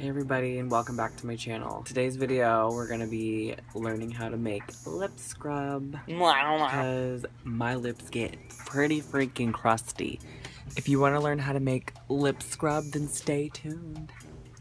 Hey everybody, and welcome back to my channel. Today's video we're gonna be learning how to make lip scrub because my lips get pretty freaking crusty. If you want to learn how to make lip scrub, then stay tuned.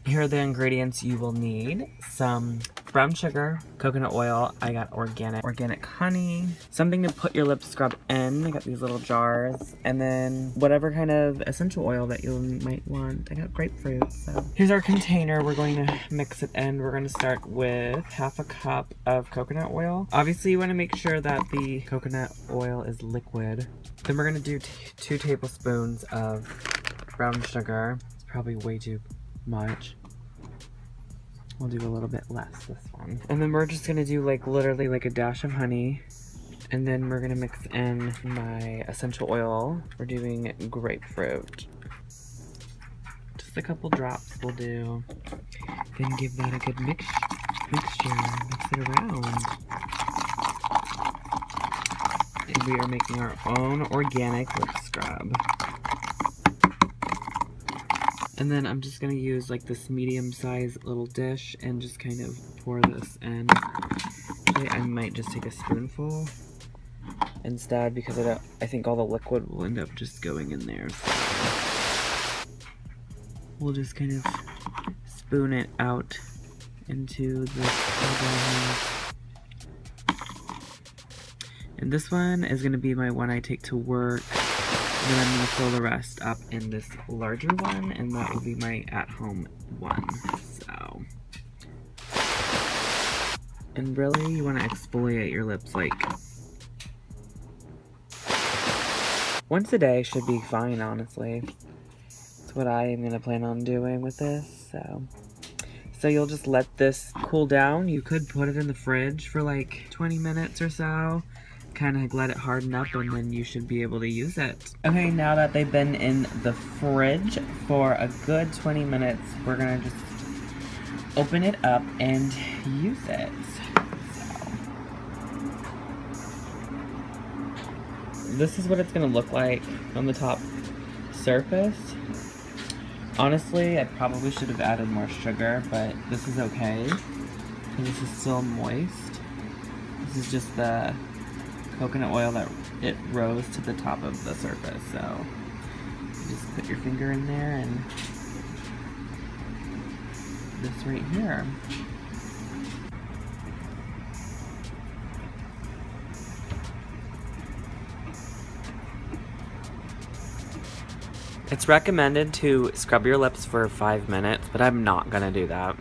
Here are the ingredients you will need. Some brown sugar, coconut oil, I got organic honey, something to put your lip scrub in, I got these little jars, and then whatever kind of essential oil that you might want. I got grapefruit, so. Here's our container, we're going to mix it in. We're going to start with half a cup of coconut oil. Obviously you want to make sure that the coconut oil is liquid. Then we're going to do 2 tablespoons of brown sugar. It's probably way too much. We'll do a little bit less this one. And then we're just gonna do literally a dash of honey. And then we're gonna mix in my essential oil. We're doing grapefruit. Just a couple drops will do. Then give that a good mixture. Mix it around. And we are making our own organic lip scrub. And then I'm just gonna use this medium-sized little dish and just kind of pour this in. Actually, I might just take a spoonful instead because I think all the liquid will end up just going in there. So we'll just kind of spoon it out into the and this one is gonna be my one I take to work. And then I'm going to fill the rest up in this larger one, and that will be my at-home one. So, and really, you want to exfoliate your lips once a day should be fine, honestly. That's what I am going to plan on doing with this. So you'll just let this cool down. You could put it in the fridge for 20 minutes or so. Kind of let it harden up and then you should be able to use it. Okay, now that they've been in the fridge for a good 20 minutes, we're gonna just open it up and use it. So, this is what it's gonna look like on the top surface. Honestly, I probably should have added more sugar, but this is okay because this is still moist. This is just the coconut oil that it rose to the top of the surface. So you just put your finger in there and this right here. It's recommended to scrub your lips for 5 minutes, but I'm not gonna do that.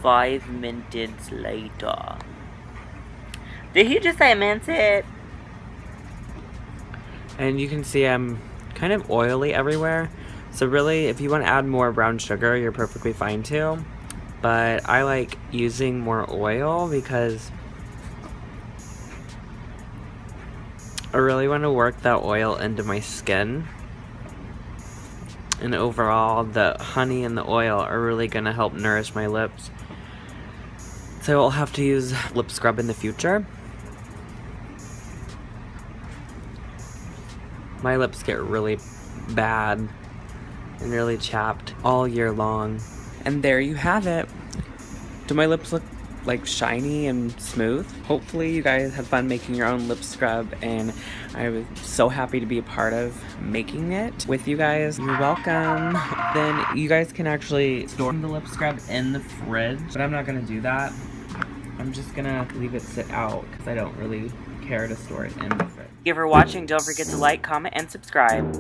5 minutes later. Did he just say I meant it? And you can see I'm kind of oily everywhere. So really, if you want to add more brown sugar, you're perfectly fine too. But I like using more oil because I really want to work that oil into my skin. And overall, the honey and the oil are really going to help nourish my lips. So I'll have to use lip scrub in the future. My lips get really bad and really chapped all year long. And there you have it. Do my lips look shiny and smooth? Hopefully you guys had fun making your own lip scrub, and I was so happy to be a part of making it with you guys. You're welcome. Then you guys can actually store the lip scrub in the fridge, but I'm not gonna do that. I'm just gonna leave it sit out because I don't really care to store it in the fridge. Thank you for watching. Don't forget to like, comment, and subscribe.